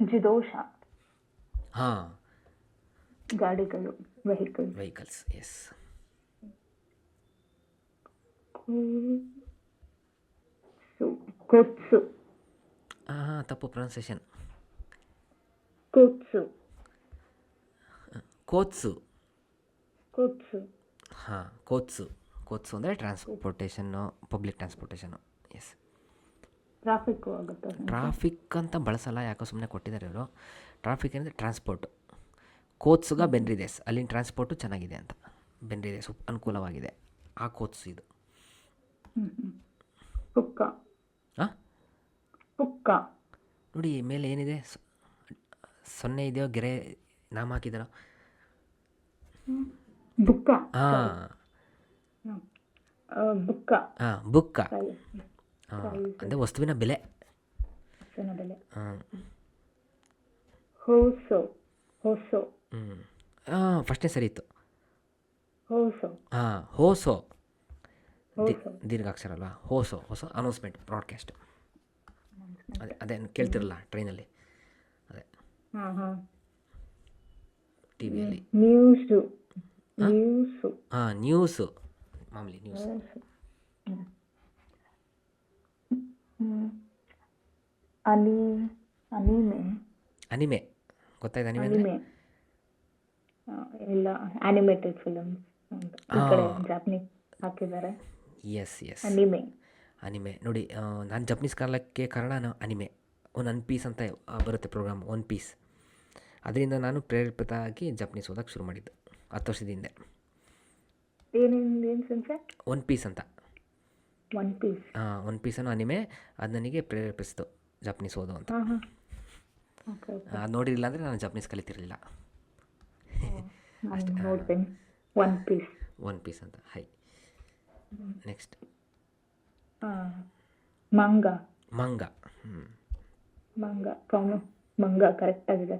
ಜಿದೋಷ ಹಾಂ, ಗಾಡಿಗಳು, vehicle. Vehicles. S. ಕೊತ್ಸು. ಹಾಂ, ತಪ್ಪು ಪ್ರೊನೌನ್ಸಿಯೇಷನ್. ಕೊತ್ಸು. ಕೋತ್ಸು. ಕೊತ್ಸು. ಹಾಂ, ಕೋತ್ಸು. ಕೋತ್ಸು ಅಂದರೆ ಟ್ರಾನ್ಸ್ಪೋರ್ಟೇಷನ್ನು, ಪಬ್ಲಿಕ್ ಟ್ರಾನ್ಸ್ಪೋರ್ಟೇಷನು. ಎಸ್. ಟ್ರಾಫಿಕ್ ಆಗುತ್ತೆ. ಟ್ರಾಫಿಕ್ ಅಂತ ಬಳಸಲ್ಲ, ಯಾಕೋ ಸುಮ್ಮನೆ ಕೊಟ್ಟಿದ್ದಾರೆ ಇವರು. ಟ್ರಾಫಿಕ್ ಅಂದರೆ ಟ್ರಾನ್ಸ್ಪೋರ್ಟು. ಕೋತ್ಸುಗ ಬೆನ್ರಿದೇಸ್, ಅಲ್ಲಿನ ಟ್ರಾನ್ಸ್ಪೋರ್ಟು ಚೆನ್ನಾಗಿದೆ ಅಂತ. ಬೆನ್ರಿದೇಸ್ ಅನುಕೂಲವಾಗಿದೆ, ಆ ಕೋತ್ಸು ಇದು. ಪುಕ್ಕ. ಹಾಂ, ಪುಕ್ಕ. ನೋಡಿ ಮೇಲೆ ಏನಿದೆ, ಸೊನ್ನೆ ಇದೆಯೋ, ಗೆರೆ ನಾಮ ಹಾಕಿದಾರೋ. ಬುಕ್ಕ. ಹಾಂ ಬುಕ್ಕ. ಹಾಂ, ಬುಕ್ಕ. ಅಂದರೆ ವಸ್ತುವಿನ ಬೆಲೆ. ಬೆಲೆ. ಹಾಂ. ಹೋಸೋ. ಹೊಸೋ. ಹಾಂ, ಫಸ್ಟೇ ಸರಿ ಇತ್ತು. ಹೋಸೋ. ಹಾಂ, ಹೋಸೋ. ಹೋಸೋ. ದೀರ್ಘಾಕ್ಷರ ಅಲ್ವಾ. ಹೋಸೋ. ಹೊಸ ಅನೌನ್ಸ್ಮೆಂಟ್, ಬ್ರಾಡ್ಕಾಸ್ಟ್. ಅದೇ ಕೇಳ್ತಿರಲ್ಲ ಟ್ರೈನಲ್ಲಿ, ಅದೇ ಟಿ ವಿಯಲ್ಲಿ. ನ್ಯೂಸು. ನ್ಯೂಸು. ಹಾಂ, ನ್ಯೂಸು, ಮಾಮೂಲಿ ನ್ಯೂಸ್. ಅನಿಮೆ. ಅನಿಮೆ ಗೊತ್ತಾಯ್ತು. ಅನಿಮೆ ಅನಿಮೆ ಎಲ್ಲ ಆನಿಮೇಟೆಡ್ ಫಿಲಮ್ಸ್. ಈ ಕಡೆ ಜಾಪನೀಸ್ ಹಾಕಿದ್ದಾರೆ. Yes yes, anime. ಅನಿಮೆ. ನೋಡಿ, ನಾನು ಜಪನೀಸ್ ಕಲಿಯೋಕ್ಕೆ ಕಾರಣ ಅನಿಮೆ. ಒನ್ ಪೀಸ್ ಅಂತ ಬರುತ್ತೆ ಪ್ರೋಗ್ರಾಮ್, ಒನ್ ಪೀಸ್. ಅದರಿಂದ ನಾನು ಪ್ರೇರೇಪಿತ ಆಗಿ ಜಪನೀಸ್ ಓದೋಕ್ಕೆ ಶುರು ಮಾಡಿದ್ದು 10 ವರ್ಷದ ಹಿಂದೆ. ಏನು ಸಂಖ್ಯೆ? ಒನ್ ಪೀಸ್ ಅಂತ. One Piece. ಹಾಂ, ಒನ್ ಪೀಸನ್ನು ಅನಿಮೆ, ಅದು ನನಗೆ ಪ್ರೇರೇಪಿಸಿತು ಜಪನೀಸ್ ಓದು ಅಂತ. ಅದು ನೋಡಿರಲಿಲ್ಲ ಅಂದರೆ ನಾನು ಜಪನೀಸ್ ಕಲಿತಿರಲಿಲ್ಲ. ಅಷ್ಟೇ. ನೋಡ್ತೀನಿ ಒನ್ ಪೀಸ್. ಒನ್ ಪೀಸ್ ಅಂತ. ಹೈ. ನೆಕ್ಸ್ಟ್ ಮಂಗ. ಮಂಗ. ಮಂಗ. ಮಂಗ ಕರೆಕ್ಟ್ ಆಗಿದೆ.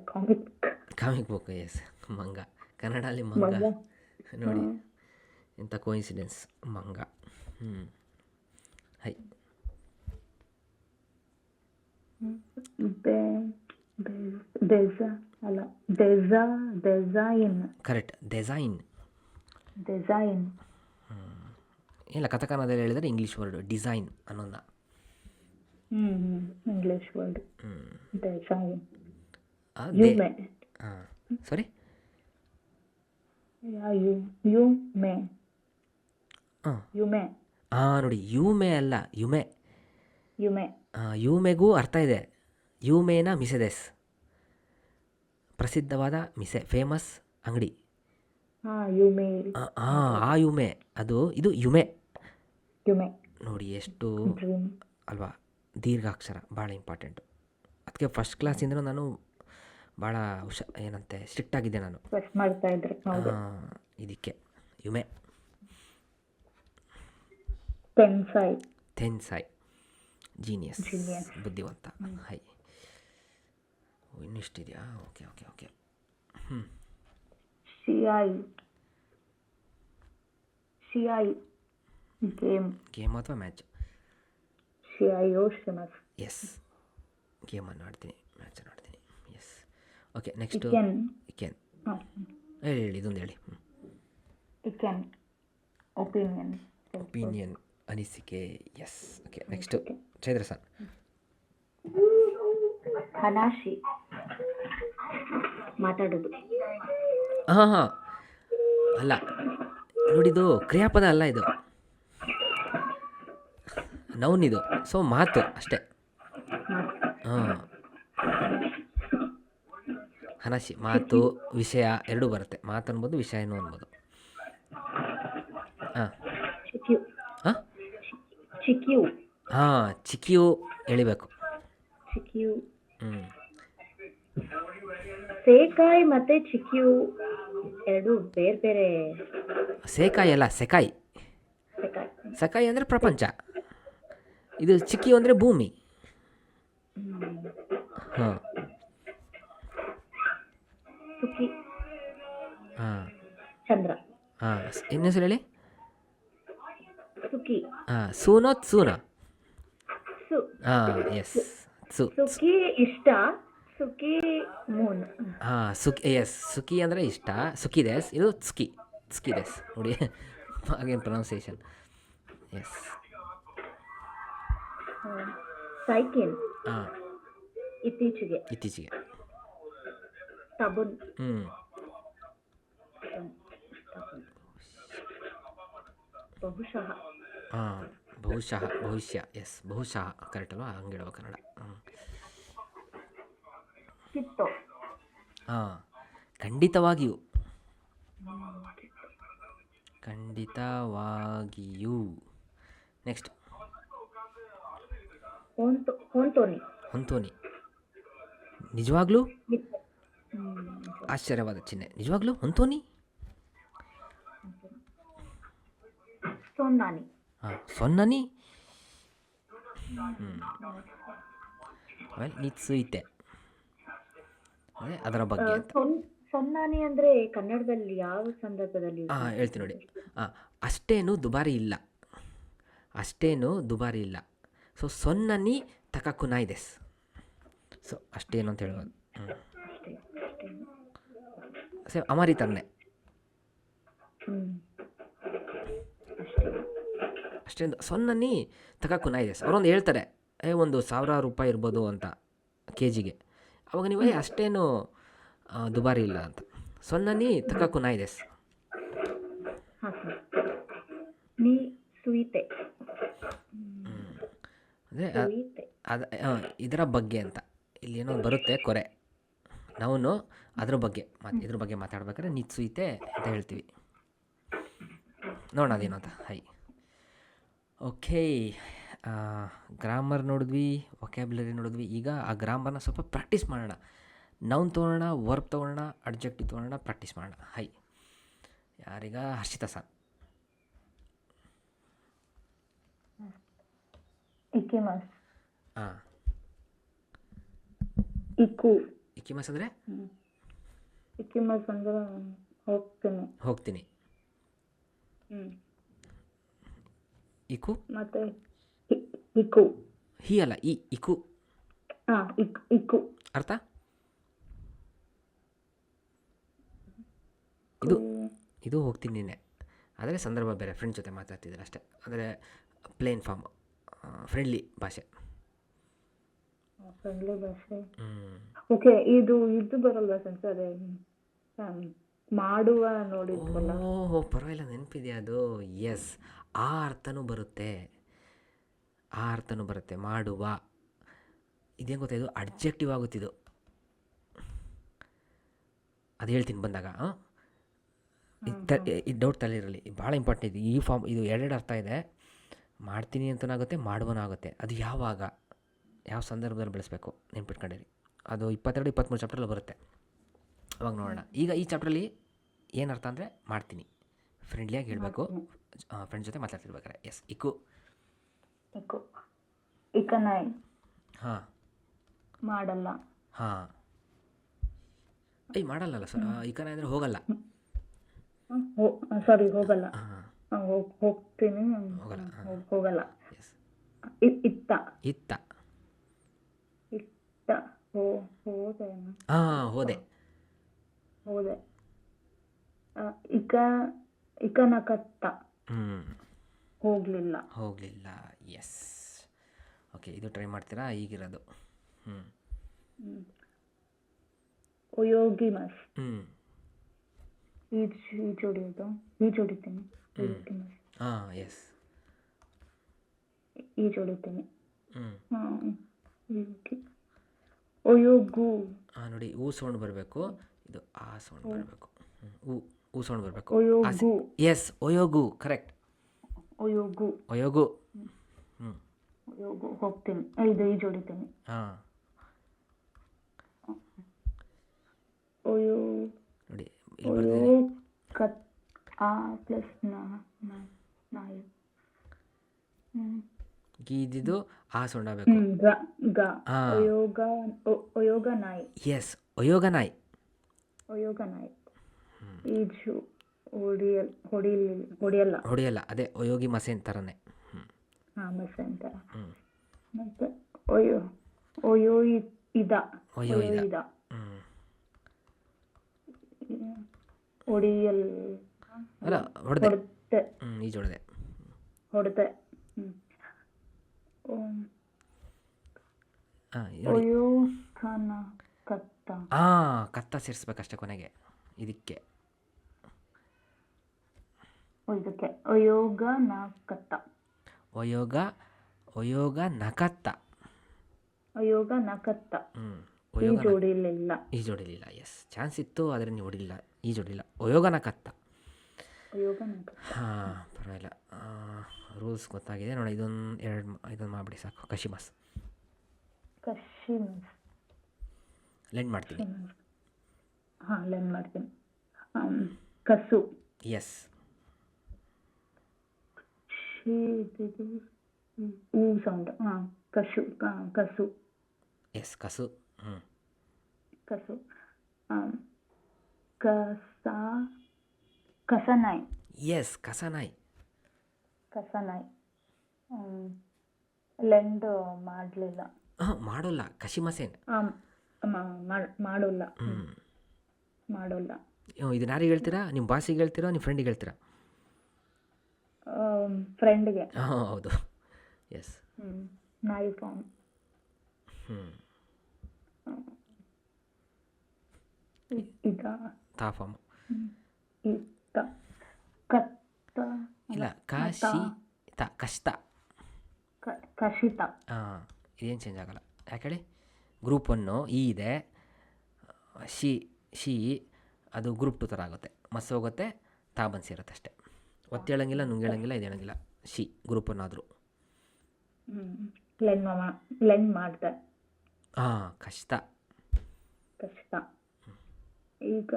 Comic book. ಎಸ್, ಮಂಗ. ಕನ್ನಡಲ್ಲಿ ಮಂಗ. ನೋಡಿ ಎಂಥ ಕೋಇನ್ಸಿಡೆನ್ಸ್. ಮಂಗ. ಹೈ. ಡೆಸೈನ್. Correct, design. ಡೆಸೈನ್. ಇಲ್ಲ, ಕಥಕನದಲ್ಲಿ ಹೇಳಿದರೆ ಇಂಗ್ಲೀಷ್ ವರ್ಡ್ ಡಿಸೈನ್ ಅನ್ನೋದನ್ನ. English word design. ಯುಮೆ. ಹಾಂ, ಸಾರಿ. ಯುಮೆ. ಹಾಂ, ಯುಮೆ. ಹಾಂ, ನೋಡಿ, ಯುಮೆ ಅಲ್ಲ, ಯುಮೆ. ಯುಮೆ. ಯುಮೆಗೂ ಅರ್ಥ ಇದೆ. ಯುಮೇನ ಮಿಸೆದೆಸ್, ಪ್ರಸಿದ್ಧವಾದ ಮಿಸೆ, ಫೇಮಸ್ ಅಂಗಡಿ. ಯುಮೆ. ಆ ಯುಮೆ ಅದು. ಇದು ಯುಮೆ. ಯುಮೆ. ನೋಡಿ ಎಷ್ಟು ಅಲ್ವಾ, ದೀರ್ಘಾಕ್ಷರ ಭಾಳ ಇಂಪಾರ್ಟೆಂಟು. ಅದಕ್ಕೆ ಫಸ್ಟ್ ಕ್ಲಾಸಿಂದನೂ ನಾನು ಭಾಳ ಏನಂತೆ ಸ್ಟ್ರಿಕ್ಟ್ ಆಗಿದ್ದೆ ನಾನು. ಮಾಡ್ತಾ ಇದ್ರೆ ಇದಕ್ಕೆ ಯುಮೆ. ಥೆನ್ಸೈ. ಜೀನಿಯಸ್, ಬುದ್ಧಿವಂತ. ಹೈ. ಇನ್ನಿಷ್ಟಿದೆಯಾ? Okay okay okay. ಶಿಯಾಯಿ. ಗೇಮ್ ಅಥವಾ ಮ್ಯಾಚ್? ಎಸ್, ಗೇಮನ್ನು ಆಡ್ತೀನಿ, ಮ್ಯಾಚನ್ನು ಆಡ್ತೀನಿ. ಎಸ್. ಓಕೆ, ನೆಕ್ಸ್ಟು ಇಕೆನ್. ಹೇಳಿ, ಇದೊಂದು ಹೇಳಿ. ಒಪಿನಿಯನ್, ಅನಿಸಿಕೆ. Yes. Okay, next Chaitra sir. ಹನಾಶಿ, ಮಾತಾಡೋದು. ಹಾಂ ಹಾಂ, ಅಲ್ಲ ನೋಡಿದು ಕ್ರಿಯಾಪದ ಅಲ್ಲ, ಇದು ನೌನ್ ಇದು. ಸೊ ಮಾತು ಅಷ್ಟೇ. ಹಾಂ, ಹನಾಶಿ ಮಾತು, ವಿಷಯ ಎರಡೂ ಬರುತ್ತೆ. ಮಾತು ಅನ್ಬೋದು, ವಿಷಯನೂ ಅನ್ಬೋದು. ಹಾಂ ಹಾಂ ಹಾಂ, ಚಿಕ್ಕಿಯು ಎಳಿಬೇಕು. ಸೇಕಾಯಿ ಮತ್ತೆ ಚಿಕ್ಕಿಯು ಎರಡು ಬೇರೆ ಬೇರೆ. ಸೇಕಾಯಿ ಅಲ್ಲ, ಸೆಕಾಯಿ. ಸೆಕಾಯಿ ಅಂದರೆ ಪ್ರಪಂಚ, ಇದು ಚಿಕ್ಕಿಯು ಅಂದರೆ ಭೂಮಿ. ಹಾಂ ಹಾಂ ಚಂದ್ರ. ಹಾಂ, ಇನ್ನೊಂದ್ಸಲ ಹೇಳಿ. ಸುಖಿ. ಹಾಂ, ಸೂನೋ ಸೂನ. ಹಾಂ, ಎಸ್. ಸುಖಿ ಇಷ್ಟ, ಸುಖಿ ಮೂನ್. ಹಾಂ ಸುಖಿ, ಎಸ್ ಸುಖಿ ಅಂದರೆ ಇಷ್ಟ, ಸುಖಿ ದೇಸ್, ಇದು ಸ್ಕಿ, ಸ್ಕಿ ದೇಸ್ ನೋಡಿ ಹಾಗೇನು ಪ್ರೊನೌನ್ಸಿಯೇಷನ್. ಎಸ್. ಸೈಕಿನ್ ಹಾಂ ಇತ್ತೀಚೆಗೆ. ಇತ್ತೀಚೆಗೆ. ಟಬುನ್ ಹ್ಞೂ ಬಹುಶಃ. ಹಾಂ ಬಹುಶಃ, ಭವಿಷ್ಯ, ಎಸ್ ಬಹುಶಃ ಕರೆಕ್ಟ್ ಅಲ್ವಾ, ಹಂಗೆ ಹೇಳುವ ಕನ್ನಡ. ಕಿತ್ತೋ ಹಾಂ ಖಂಡಿತವಾಗಿಯೂ, ಖಂಡಿತವಾಗಿಯೂ. ನೆಕ್ಸ್ಟ್ ಹೊಂತೋನಿ. ಹೊಂತೋನಿ, ನಿಜವಾಗ್ಲೂ ಹ್ಮ್. ಆಶ್ಚರ್ಯವಾದ ಚಿಹ್ನೆ, ನಿಜವಾಗ್ಲೂ ಹೊಂತೋನಿ. ಸೊನ್ನಾನಿ. ಹಾಂ ಸೊನ್ನನಿ. ಆಮೇಲೆ ನಿತ್ಸುಯಿತೆ, ಅದೇ ಅದರ ಬಗ್ಗೆ ಅಂತ. ಸೊನ್ನಾನಿ ಅಂದ್ರೆ ಕನ್ನಡದಲ್ಲಿ ಯಾವ ಸಂದರ್ಭದಲ್ಲಿ ಹಾಂ ಹೇಳ್ತೀನಿ ನೋಡಿ. ಹಾಂ ಅಷ್ಟೇನು ದುಬಾರಿ ಇಲ್ಲ, ಅಷ್ಟೇನು ದುಬಾರಿ ಇಲ್ಲ. ಸೊ ಸೊನ್ನನಿ ತಕಕುನಾಯ್ ದೆಸ್. ಸೊ ಅಷ್ಟೇನು ಅಂತ ಹೇಳ್ಬೋದು. ಅಷ್ಟೇ ಅಷ್ಟೇನು. ಸೇಮ್ ಅಮಾರಿ ತನ್ನೆ, ಹ್ಮ್ ಅಷ್ಟೇ. ಅಷ್ಟೇನು ಸೊನ್ನನಿ ತಕಕುನಾಯ್ ದೆಸ್. ಅವರೊಂದು ಹೇಳ್ತಾರೆ, ಒಂದು ₹1,000 ಇರ್ಬೋದು ಅಂತ ಕೆ ಜಿಗೆ. ಅವಾಗ ನೀವು ಅಷ್ಟೇನು ದುಬಾರಿ ಇಲ್ಲ ಅಂತ. ಸೊನ್ನನಿ ತಕಕುನಾಯ್ ದೆಸ್. ಹಾಂ ಸರ್. ನೀ ಸುಯಿತೆ. ಅಂದರೆ ಸುಯಿತೆ. ಅದು ಇದರ ಬಗ್ಗೆ ಅಂತ ಇಲ್ಲಿ ಏನೋ ಬರುತ್ತೆ ಕೊರೆ, ನಾವು ಅದ್ರ ಬಗ್ಗೆ ಇದ್ರ ಬಗ್ಗೆ ಮಾತಾಡ್ಬೇಕಾದ್ರೆ ನಿತ್ಸುಯಿತೆ ಅಂತ ಹೇಳ್ತೀವಿ. ನೋಡೋಣ ಅದೇನು ಅಂತ. ಹೈ ಓಕೆ, ಗ್ರಾಮರ್ ನೋಡಿದ್ವಿ, ವೊಕ್ಯಾಬ್ಯುಲರಿ ನೋಡಿದ್ವಿ. ಈಗ ಆ ಗ್ರಾಮರ್ನ ಸ್ವಲ್ಪ ಪ್ರಾಕ್ಟೀಸ್ ಮಾಡೋಣ. ನೌನ್ ತೊಗೊಳ್ಳೋಣ, ವರ್ಬ್ ತೊಗೊಳ್ಳೋಣ, ಅಡ್ಜೆಕ್ಟಿವ್ ತೊಗೊಳ್ಳೋಣ, ಪ್ರಾಕ್ಟೀಸ್ ಮಾಡೋಣ. ಹೈ ಯಾರೀಗ ಹರ್ಷಿತಾ ಸರ್. ಇಕಿಮಸ್. ಹಾಂ ಇಕು. ಇಕಿಮಸ್ ಅಂದರೆ ಇಕಿಮಸ್ ಅಂದ್ರೆ ಹೋಗ್ತೇನೆ. ಹೋಗ್ತೀನಿ. ಇಕು ಮತ್ತೆ ಇಕು. ಹಿ ಅಲ್ಲ, ಇಕು ಇಕು. ಅರ್ಥ ಇದು ಇದು ಹೋಗ್ತೀನಿ ನೀನೆ, ಆದರೆ ಸಂದರ್ಭ ಬೇರೆ, ಫ್ರೆಂಡ್ಸ್ ಜೊತೆ ಮಾತಾಡ್ತಿದ್ದಾರೆ ಅಷ್ಟೇ. ಅಂದರೆ ಪ್ಲೇನ್ ಫಾರ್ಮ್, ಫ್ರೆಂಡ್ಲಿ ಭಾಷೆ. ಫ್ರೆಂಡ್ಲಿ ಭಾಷೆ. ಓಕೆ, ಇದು ಬರಲ್ವಾ ಸೆನ್ಸ್? ಅದೇ ಮಾಡುವ ನೋಡಿದ್ವಲ್ಲ. ಓಹೋ ಪರವಾಗಿಲ್ಲ, ನೆನಪಿದೆ ಅದು. ಎಸ್, ಆ ಅರ್ಥನೂ ಬರುತ್ತೆ, ಆ ಅರ್ಥನೂ ಬರುತ್ತೆ. ಮಾಡುವ ಇದೇನು ಗೊತ್ತಾ, ಇದು ಅಡ್ಜೆಕ್ಟಿವ್ ಆಗುತ್ತಿದ್ದು. ಅದು ಹೇಳ್ತೀನಿ ಬಂದಾಗ. ಇದು ಡೌಟ್ ತಲೆಯಿರಲಿ, ಭಾಳ ಇಂಪಾರ್ಟೆಂಟ್ ಇದು. ಈ ಫಾರ್ಮ್ ಇದು ಎರಡೆರಡು ಅರ್ಥ ಇದೆ. ಮಾಡ್ತೀನಿ ಅಂತನಾಗುತ್ತೆ, ಮಾಡುವನೂ ಆಗುತ್ತೆ. ಅದು ಯಾವಾಗ, ಯಾವ ಸಂದರ್ಭದಲ್ಲಿ ಬಳಸಬೇಕು ನೆನ್ಪಿಟ್ಕೊಂಡಿರಿ. ಅದು 22-23 ಚಾಪ್ಟ್ರಲ್ಲಿ ಬರುತ್ತೆ, ಅವಾಗ ನೋಡೋಣ. ಈಗ ಈ ಚಾಪ್ಟ್ರಲ್ಲಿ ಏನು ಅರ್ಥ ಅಂದರೆ ಮಾಡ್ತೀನಿ, ಫ್ರೆಂಡ್ಲಿಯಾಗಿ ಹೇಳಬೇಕು, ಫ್ರೆಂಡ್ಸ್ ಜೊತೆ ಮಾತಾಡ್ತಿರ್ಬೇಕಾರೆ. ಎಸ್, ಇಕು. ಇಕನಾಯ್. ಹಾಂ ಮಾಡಲ್ಲ. ಹಾಂ ಮಾಡಲ್ಲ ಸರ್, ಇಕನಾಯ್ ಅಂದರೆ ಹೋಗಲ್ಲ. ಸಾರಿ, ಹೋಗಲ್ಲ. ಹಾಂ ಹೋಗ್ತೀನಿ, ಹೋಗಲ್ಲ. ಹೋಗಲ್ಲ. ಎಸ್, ಇತ್ತ. ಇತ್ತ. ಇತ್ತ. ಹೋದೆ. ಹಾಂ ಹೋದೆ. ಹೋದೆ. ಇಕನಕತ್ತ. ಹೋಗ್ಲಿಲ್ಲ. ಹೋಗಲಿಲ್ಲ. ಎಸ್. ಓಕೆ, ಇದು ಟ್ರೈ ಮಾಡ್ತೀರಾ ಈಗಿರೋದು. ಒಯೋಗಿಮಸ್. ಈಜೊಡಿತೀನಿ. ಹಾಂ ಎಸ್, ಈಜೊಡಿತೀನಿ. ಒಯೋಗು. ಹಾಂ ನೋಡಿ, ಊ ಸೌಂಡ್ ಬರಬೇಕು, ಇದು ಆ ಸೌಂಡ್ ಬರಬೇಕು. ಊ ಸೌಂಡ್ ಬರಬೇಕು. ಒಯೋಗು. S, ಒಯೋಗು correct. ಒಯೋಗು. ಒಯೋಗು. ಒಯೋಗು ಹೋಗ್ತೀನಿ. ಇದು ಈಜೊಡಿತೀನಿ. ಹಾಂ ಒಯೋ ನೋಡಿ, ಒಯೋ ಕತ್ ಆ ಪ್ಲಸ್ ನಾಯಿ. ಗೀದಿದ್ದು ಆ ಸೌಂಡ್ ಆಗಬೇಕು. ಒಯೋಗ ನಾಯಿ. ಎಸ್, ಒಯೋಗ ನಾಯಿ. ಒಯೋಗ ನಾಯಿ. ಈಜು ಹೊಡಿಯಲ್ಲ. ಹೊಡೆಯಲ್ಲ, ಅದೇ ಒಯೋಗಿ ಮಸೆ ಥರನೇ. ಮಸೆ ಅಂತಾರ. ಹ್ಞೂ ಮತ್ತೆ ಇದ ಒಯ್ಯೋ ಒಯ್ಯೋ ಇದ. ಇದ ಹ್ಞೂ ಒಡಿಯಲ್ ಅಲ್ಲ ಹೊಡೆದೆ. ಹೊಡೆದೆ ಈಜು ಹೊಡೆದೆ. ಹೊಡೆದೆ ಓಂ ಹಾಂ ನೋಡಿ. ಒಯ್ಯೋ ಕನ ಕತ್ತ ಕತ್ತ ಸೇರಿಸ್ಬೇಕಷ್ಟೆ ಕೊನೆಗೆ ಇದಕ್ಕೆ. ಇದಕ್ಕೆ ಅಯೋಗ ನ ಕತ್ತ ಒಯೋಗ ಒಯೋಗ ನಕತ್ತ. ಅಯೋಗ ನ ಕತ್ತ ಈ ಒಯೋಗ ಜೋಡಿಲಿಲ್ಲ ಈಜು ಹೊಡಿಲಿಲ್ಲ. ಎಸ್, ಚಾನ್ಸ್ ಇತ್ತು ಆದರೆ ನೀವು ಹೊಡಿಲಿಲ್ಲ, ಈಜು ಹೊಡಿಲಿಲ್ಲ. ಒಯೋಗ ನಕತ್ತ. ಅಯೋಗ ನ ಕತ್ತ ಹಾಂ ಪರವಾಗಿಲ್ಲ. ರೂಲ್ಸ್ ಗೊತ್ತಾಗಿದೆ ನೋಡಿ. ಇದೊಂದು ಮಾಡಿಬಿಡಿ ಸಾಕು. ಕಶಿಮಸ್ ಕಶಿಮಸ್ ಲೆಂಡ್ ಮಾಡ್ತೀನಿ. ಹಾಂ ಲೆನ್ ಮಾಡ್ತೀನಿ. ಕಸು ಎಸ್. ಊ ಸೌಂಡ್. ಹಾಂ ಕಸು ಕಸು ಎಸ್ ಕಸು. ಕಸು ಕಸ ಕಸನಾಯ್ ಎಸ್ ಕಸನಾಯ್. ಕಸನಾಯ್ ಲೆಂಡ್ ಮಾಡಲಿಲ್ಲ. ಮಾಡೋಲ್ಲ. ಕಶಿಮಸೇನ್ ಮಾಡೋಲ್ಲ ಮಾಡೋಲ್ಲ. ಇದನ್ನ ಯಾರಿಗೆ ಹೇಳ್ತೀರಾ? ನಿಮ್ಮ ಬಾಸಿಗೆ ಹೇಳ್ತೀರಾ, ನಿಮ್ಮ ಫ್ರೆಂಡಿಗೆ ಹೇಳ್ತೀರಾ? ಫ್ರೆಂಡ್ಗೆ. ಹೌದು. ಎಸ್. ನಾಯಿ ಫಾರ್ಮ್. ಇದ ತಾ ಫಾರ್ಮ್. ಇತ್ತ ಕತ್ತ ಇಲ್ಲ ಕಾಶಿ ತ ಕಷ್ಟ. ಕಷಿತ. ಇದೇನು ಚೇಂಜ್ ಆಗಲ್ಲ. ಯಾಕೆ ಹೇಳಿ? ಗ್ರೂಪ್ 1 ಈ ಇದೆ. ಶಿ ಅದು ಗ್ರೂಪ್ 2 ಥರ ಆಗುತ್ತೆ. ಮಸ್ ಹೋಗುತ್ತೆ, ತಾ ಬಂದು ಸೇರುತ್ತೆ ಅಷ್ಟೇ. ಒತ್ತು ಹೇಳಂಗಿಲ್ಲ, ನುಂಗ್ ಹೇಳಂಗಿಲ್ಲ, ಇದು ಹೇಳಂಗಿಲ್ಲ. ಗ್ರೂಪ್ 1 ಆದರೂ. ಲೆನ್ ಮಾಡಿದೆ. ಕಷ್ಟ. ಕಷ್ಟ. ಈಗ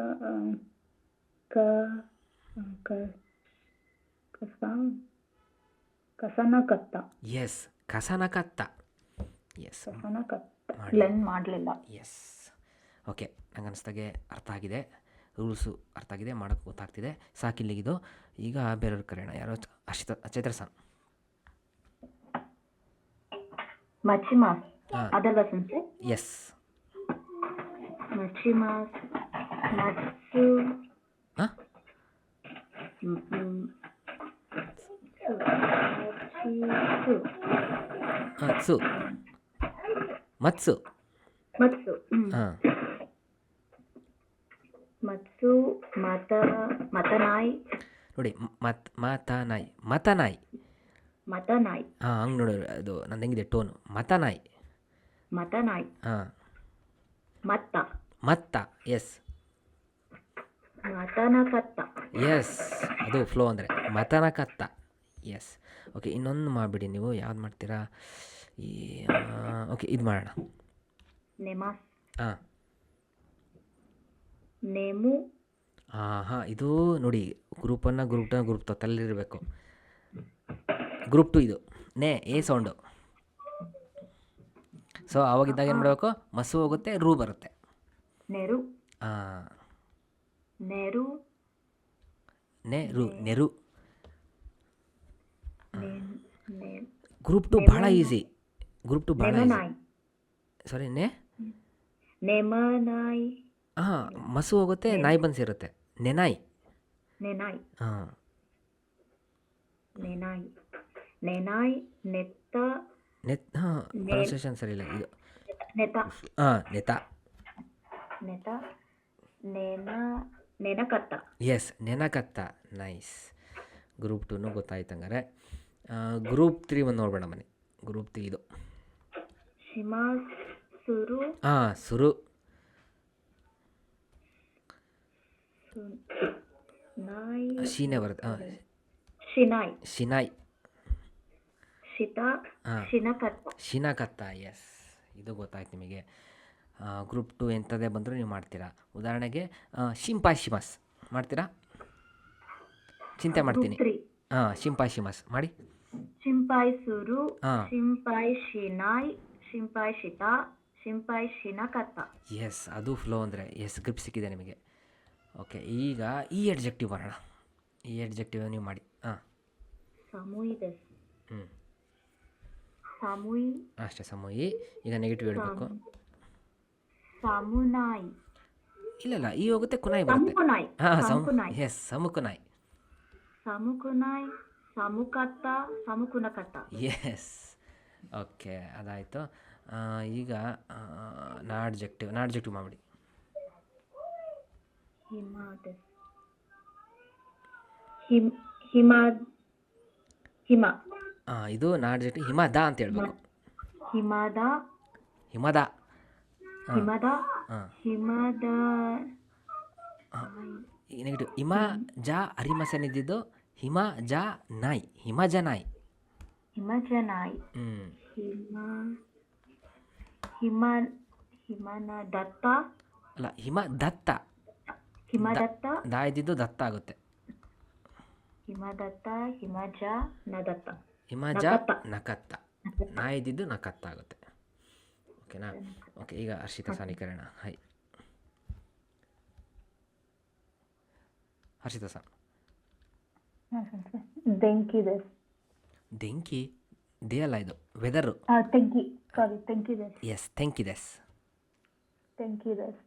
ಕಸನ ಕತ್ತ. ಎಸ್ ಕಸನ ಕತ್ತ. ಎಸ್ ಕಸನ ಕತ್ತ. ಲೆನ್ ಮಾಡಲಿಲ್ಲ. ಎಸ್. ಓಕೆ, ನಂಗೆ ಅನಿಸ್ದಾಗೆ ಅರ್ಥ ಆಗಿದೆ. ರೂಲ್ಸು ಅರ್ಥ ಆಗಿದೆ, ಮಾಡೋಕ್ಕೆ ಗೊತ್ತಾಗ್ತಿದೆ. ಸಾಕಿಲ್ಲಿಗಿದು. ಈಗ ಬೇರೆಯವ್ರಿಗೆ ಕರೆಯೋಣ. ಯಾರೋ ಚೈತ್ರ ಸನ್. ಮಚ್ಚಿಮಾಸ್ ಅದಲ್ವಾ ಸಂಸೆ? ಎಸ್. ಮಚ್ಚಿಮಾಸ್ ಮತ್ಸು ಮತ್ಸು ಮತ್ಸು ಮತ್ಸು ಮತ್ಸು ಮತನಾಯ್ ನೋಡಿ. ಮತನಾಯ್ ಮತನಾಯ್ ಮತನಾಯ್. ಹಂಗೆ ನೋಡಿ. ಅದು ನಂದು ಹೆಂಗಿದೆ ಟೋನು. ಮತನಾಯ್ ಮತನಾಯ್. ಮತ್ತ ಮತ್ತ. ಎಸ್. ಮತನ ಕತ್ತ. ಎಸ್, ಅದು ಫ್ಲೋ ಅಂದರೆ ಮತನ ಕತ್ತ. ಎಸ್. ಓಕೆ, ಇನ್ನೊಂದು ಮಾಡಿಬಿಡಿ ನೀವು. ಯಾವ್ದು ಮಾಡ್ತೀರಾ? ಓಕೆ, ಇದು ಮಾಡೋಣ. ನೆಮಾಸ್. ನೇಮು. ಇದು ನೋಡಿ. Group 1 group 2 group 2 ತಲ್ಲಿರಬೇಕು. ಗ್ರೂಪ್ 2 ಇದು. A sound. ಸೊ ಆವಾಗಿದ್ದಾಗ ಏನು ಮಾಡಬೇಕು? ಮಸು ಹೋಗುತ್ತೆ, ರೂ ಬರುತ್ತೆ. ನೆರು. ನೆರು ನೆರು. ಗ್ರೂಪ್ 2 ಭಾಳ ಈಸಿ. ಗ್ರೂಪ್ 2 ಭಾಳ ಈಸಿ. ಸಾರಿ, ನೆಮನಾಯ್. ಮಸು ಹೋಗುತ್ತೆ, ನಾಯಿ ಬಂದು ಸೇರುತ್ತೆ. ನೆನಾಯ್. ನೆನಾಯ್. ನೆನಾಯ್. ನೆನಾಯ್. ನೆತ್ತ. ಪ್ರೊನೌನ್ಸಿಯೇಷನ್ ಸರಿ ಇಲ್ಲ ಇದು. ನೆತ. ನೆತ. ನೆತ. ನೆನಕತ್ತ. ಎಸ್, ನೆನಕತ್ತ. ನೈಸ್. ಗ್ರೂಪ್ 2 ಗೊತ್ತಾಯ್ತು ಹಂಗಾರೆ. ಗ್ರೂಪ್ 3 ಒಂದು ನೋಡ್ಬೇಡ ಮನೆ. ಗ್ರೂಪ್ 3 ಇದು. ಸುರು. ಸುರು. ಶೀನೇ ಬರುತ್ತೆ. ಶಿನಾಯ್. ಶಿನಾಯ್. ಶಿತ. ಶಿನಕತ್ತ. ಶಿನಕತ್ತ. ಎಸ್, ಇದು ಗೊತ್ತಾಯ್ತು ನಿಮಗೆ. ಗ್ರೂಪ್ 2 ಎಂಥದೇ ಬಂದರೂ ನೀವು ಮಾಡ್ತೀರಾ. ಉದಾಹರಣೆಗೆ ಶಿಂಪಾಶಿಮಸ್ ಮಾಡ್ತೀರಾ? ಚಿಂತೆ ಮಾಡ್ತೀನಿ. ಶಿಂಪಾಶಿಮಸ್ ಮಾಡಿ. ಶಿಂಪಾಯ್ ಸುರು. ಶಿಂಪಾಯ್ ಶಿನಾಯ್. ಶಿಂಪಾಯ್ ಶಿತ. ಶಿಂಪಾಯ್ ಶಿನಕತ್ತ. ಎಸ್, ಅದು ಫ್ಲೋ ಅಂದರೆ. ಎಸ್, ಗ್ರಿಪ್ ಸಿಕ್ಕಿದೆ ನಿಮಗೆ. ಓಕೆ, ಈಗ ಈ ಎಡ್ಜೆಕ್ಟಿವ್ ಬರೋಣ. ಈ ಎಡ್ಜೆಕ್ಟಿವ್ ನೀವು ಮಾಡಿ. ಸಮೂಯಿದಸ್. ಸಮೂಯಿ. ಅಷ್ಟೇ, ಸಮೂಯಿ. ಈಗ ನೆಗೆಟಿವ್ ಹೇಳಬೇಕು. ಸಾಮುನಾಯಿ. ಇಲ್ಲ ಈ ಹೋಗುತ್ತೆ ಕುನಾಯಿ ಬರುತ್ತೆ. ಸಮುಕುನಾಯಿ. ಹಾಂ ಸಮುಕುನಾಯಿ. ಎಸ್ ಸಮುಕುನಾಯಿ. ಸಮುಕುನಾಯಿ. ಸಮುಕತ್ತ. ಸಮುಕುನಕತ್ತ. ಎಸ್ ಓಕೆ ಅದಾಯಿತು. ಈಗ ನಾಡ್ಜೆಕ್ಟಿವ್ ಮಾಡಿಬಿಡಿ. ಹಿಮಾದ. ಹಿಮ. ಹಿಮ. ಇದು ನಾಡ್ಜೆಕ್ಟಿವ್ ಹಿಮದ ಅಂತ ಹೇಳ್ಬೇಕು. ಹಿಮದ. ಹಿಮದ. ಹಿಮದ. ಹಾಂ ಹಿಮದ. ನೆಗೆಟಿವ್ ಹಿಮ ಜ ಅರಿಮಸನಿದ್ದು ಹಿಮ ಜ ನಾಯಿ. ಹಿಮಜ ನಾಯಿ. ಹಿಮಜನಾಯಿ. ಹಿಮ. ಹಿಮ. ಹಿಮನ ದತ್ತ. ಅಲ್ಲ ಹಿಮ ದತ್ತ. ಹಿಮದತ್ತ. ದಾ ಇದ್ದಿದ್ದು ದತ್ತ ಆಗುತ್ತೆ. ಹಿಮದತ್ತ. ಹಿಮಜ ನದತ್ತ. ಹಿಮಜ ನಕತ್ತ. ನಾ ಇದ್ದಿದ್ದು ನಕತ್ತ ಆಗುತ್ತೆ. ಓಕೆನಾ? ಓಕೆ ಈಗ ಹರ್ಷಿತಾ ಸಾನಿಕರಣ. ಹಾಯ್ ಹರ್ಷಿತಾ ಸಾ. ಬೆಂಕಿ ದಸ್. ಬೆಂಕಿ ದೇ ಅಲ್ಲ ಇದು ವೆದರು. ತೆಂಕಿ. ಸಾರಿ ತೆಂಕಿ ದಸ್. ಎಸ್ ತೆಂಕಿ ದಸ್. ತೆಂಕಿ ದಸ್.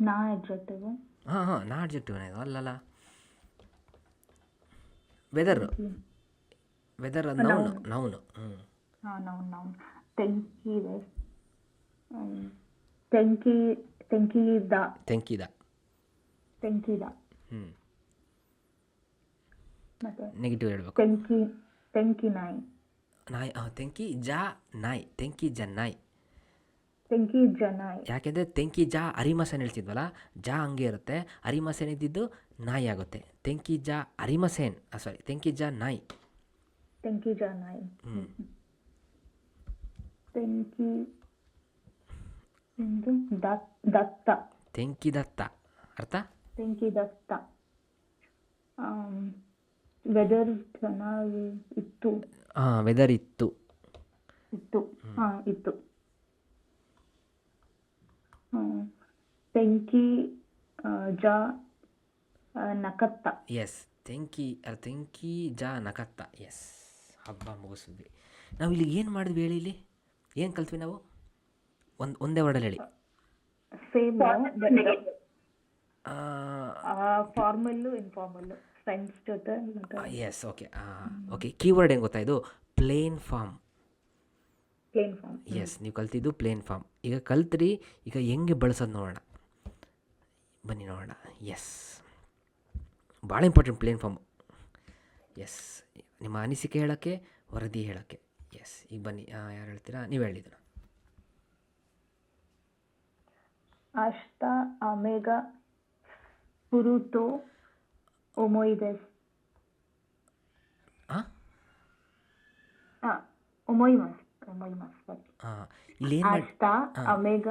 ನಾ ಅಡ್ಜೆಕ್ಟಿವ್. ಹಾಂ ನಾ ಅಡ್ಜೆಕ್ಟಿವ್ ಇದು ಅಲ್ಲಲ್ಲ. Weather. Weather noun. Noun. Noun. ತೆಂಕಿ ದಸ್. ತೆಂಕಿದ. ತೆಂಕಿದ. ತೆಂಕಿದ. ಮತ್ತೆ ನೆಗೆಟಿವ್ ಹೇಳ್ಬೇಕು. ತೆಂಕಿ ನಾಯಿ. ನಾಯಿ. ತೆಂಕಿ ಜ ನಾಯಿ. ತೆಂಕಿ ಜ ನಾಯಿ. ತೆಂಕಿ ಜನಾಯಿ. ಯಾಕೆಂದರೆ ತೆಂಕಿ ಜ ಅರಿಮಸೇನ್ ಹೇಳ್ತಿದ್ವಲ್ಲ, ಜ ಹಂಗೆ ಇರುತ್ತೆ. ಅರಿಮಸೇನ್ ಇದ್ದಿದ್ದು ನಾಯಿ ಆಗುತ್ತೆ. ತೆಂಕಿ ಜ ಅರಿಮಸೇನ್ ಸಾರಿ ತೆಂಕಿ ಜ ನಾಯಿ. ತೆಂಕಿ ಜನಾಯಿ. ತೆಂಕಿ ದತ್ತ. ತೆಂಕಿ ದತ್ತ ಅರ್ಥ. ತೆಂಕಿ ದತ್ತ. ವೆದರ್ ಚೆನ್ನಾಗಿ ಇತ್ತು. ವೆದರ್ ಇತ್ತು. ಇತ್ತು. ಇತ್ತು. ತೆಂಕಿ ಜ ನಕತ್ತ. ಎಸ್ ತೆಂಕಿ ಜ ನಕತ್ತ. ಎಸ್ ಹಬ್ಬ ಮುಗಿಸಿದ್ವಿ. ನಾವು ಇಲ್ಲಿ ಏನು ಮಾಡಿದ್ವಿ ಹೇಳಿ? ಇಲ್ಲಿ ಏನು ಕಲ್ತ್ವಿ ನಾವು? ಒಂದೇ ವರ್ಡಲ್ಲಿ ಹೇಳಿ. ಸೇಮ್ ಫಾರ್ಮಲ್ಲು ಇನ್ಫಾರ್ಮಲ್ಲು ಫ್ರೆಂಡ್ಸ್ ಜೊತೆ. ಎಸ್ ಓಕೆ ಕೀವರ್ಡ್ ಏನು ಗೊತ್ತಾ? ಇದು plain form. Plain form. Yes ನೀವು ಕಲ್ತಿದ್ದು ಪ್ಲೇನ್ ಫಾರ್ಮ್. ಈಗ ಕಲ್ತ್ರಿ, ಈಗ ಹೆಂಗೆ ಬಳಸೋದು ನೋಡೋಣ. ಬನ್ನಿ ನೋಡೋಣ. ಎಸ್ ಭಾಳ ಇಂಪಾರ್ಟೆಂಟ್ ಪ್ಲೇನ್ ಫಾರ್ಮ್. ಎಸ್ ನಿಮ್ಮ ಅನಿಸಿಕೆ ಹೇಳೋಕ್ಕೆ, ವರದಿ ಹೇಳೋಕ್ಕೆ. ಎಸ್ ಈಗ ಬನ್ನಿ, ಯಾರು ಹೇಳ್ತೀರಾ? ನೀವು ಹೇಳಿದ್ದೀರ. ಅಷ್ಟ ಅಮೇಗ ಪುರುತೋ ಒಮೊಯ್ದೆಸ್. ಒಮೊಯ್ಮಸ್. ಇಲ್ಲಿ ಏನು ಮಾಡಿ ಅಷ್ಟ ಅಮೇಗ